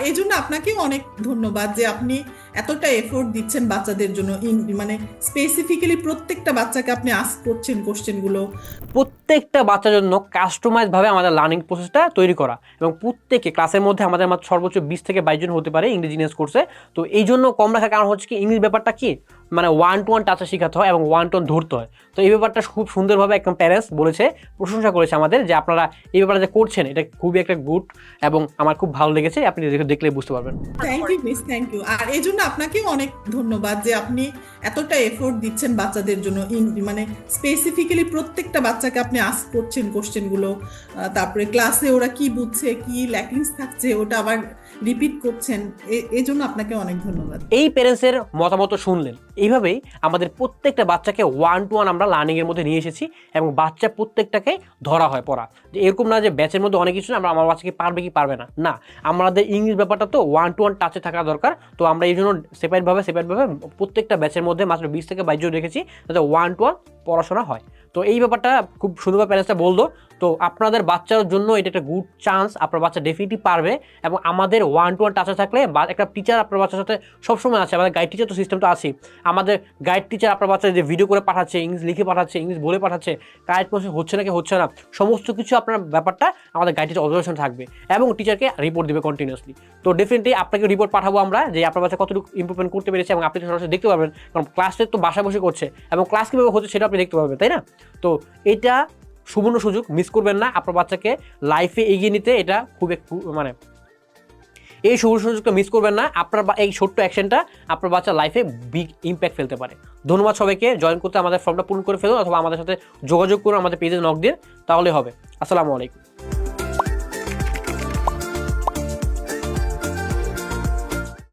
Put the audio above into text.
এই জন্য আপনাকেও অনেক ধন্যবাদ যে আপনি এতটা এফোর্ট দিচ্ছেন বাচ্চাদের জন্য। মানে স্পেসিফিক্যালি প্রত্যেকটা বাচ্চাকে আপনি আস্ক করছেন কোশ্চেনগুলো। প্রত্যেকটা বাচ্চার জন্য কাস্টমাইজ ভাবে আমাদের লার্নিং প্রসেসটা তৈরি করা, এবং প্রত্যেকে ক্লাসের মধ্যে আমাদের মাত্র সর্বোচ্চ 20 থেকে 22 জন হতে পারে ইংরেজি ইংলিশ কোর্সে। তো এই জন্য কম রাখার কারণ হচ্ছে কি, ইংলিশ ব্যাপারটা কি মানে 1-to-1 টাচে শেখাতে হয় এবং 1-to-1 ধরতে হয়। তো এই ব্যাপারটা খুব সুন্দরভাবে একদম প্যারেন্টস বলেছে, প্রশংসা করেছে আমাদের, যে আপনারা এই ব্যাপারটা যে করছেন এটা খুবই একটা গুড, এবং আমার খুব ভালো লেগেছে। আপনি দেখলে বুঝতে পারবেন। Thank you miss, thank you. আর এই জন্য আপনাকেও অনেক ধন্যবাদ যে আপনি এতটা এফোর্ট দিচ্ছেন বাচ্চাদের জন্য। মানে স্পেসিফিক্যালি প্রত্যেকটা বাচ্চাকে আপনি আস্ক করছেন কোশ্চেনগুলো। তারপরে ক্লাসে ওরা কি বুঝছে, কি ল্যাকিংস থাকছে, ওটা আবার রিপিট করছেন। এই জন্য আপনাকে অনেক ধন্যবাদ। এই প্যারেন্টসের মতামত শুনলেন, এইভাবেই আমাদের প্রত্যেকটা বাচ্চাকে 1-to-1 আমরা লার্নিংয়ের মধ্যে নিয়ে এসেছি, এবং বাচ্চা প্রত্যেকটাকে ধরা হয় পড়া। যে এরকম না যে ব্যাচের মধ্যে অনেক কিছু আমরা আমার বাচ্চাকে পারবে কি পারবে না, না, আমাদের ইংলিশ ব্যাপারটা তো 1-to-1 টাচে থাকা দরকার। তো আমরা এই জন্য সেপারেটভাবে প্রত্যেকটা ব্যাচের মধ্যে মাত্র 20 থেকে 22 জন রেখেছি, যাতে 1-to-1 পড়াশোনা হয়। তো এই ব্যাপারটা খুব সুন্দরভাবে প্যারেন্টসটা বললো। তো আপনাদের বাচ্চার জন্য এটা একটা গুড চান্স, আপনার বাচ্চা ডেফিনেটলি পারবে। এবং আমাদের 1-to-1 টাচে থাকলে বা একটা টিচার আপনার বাচ্চার সাথে সবসময় আছে, আমাদের গাইড টিচার তো সিস্টেম তো আছে। আমাদের গাইড টিচার আপনার বাচ্চা যে ভিডিও করে পাঠাচ্ছে, ইংলিশ লিখে পাঠাচ্ছে, ইংলিশ বলে পাঠাচ্ছে, কারেক্ট প্রসেস হচ্ছে নাকি হচ্ছে না, সমস্ত কিছু আপনার ব্যাপারটা আমাদের গাইড টিচার অবজারভেশন থাকবে, এবং টিচারকে রিপোর্ট দেবে কন্টিনিউসলি। তো ডেফিনেটলি আপনাকে রিপোর্ট পাঠাবো আমরা, যে আপনার বাচ্চা কতটুকু ইমপ্রুভমেন্ট করতে পেরেছে, এবং আপনি সরাসরি দেখতে পারবেন, কারণ ক্লাসে তো বাসায় বসে করছে, এবং ক্লাস কীভাবে হচ্ছে সেটা আপনি দেখতে পারবেন, তাই না? তো এটা সুবর্ণ সুযোগ, মিস করবেন না আপনার বাচ্চাকে লাইফে এগিয়ে নিতে। এটা খুব একটু মানে এই সুবর্ণ সুযোগটা মিস করবেন না। আপনার এই ছোট্ট অ্যাকশনটা আপনার বাচ্চার লাইফে বিগ ইম্প্যাক্ট ফেলতে পারে। ধন্যবাদ সবাইকে। জয়েন করতে আমাদের ফর্মটা পূরণ করে ফেলুন, অথবা আমাদের সাথে যোগাযোগ করুন, আমাদের পেজে নক দিন, তাহলে হবে। আসসালামু আলাইকুম।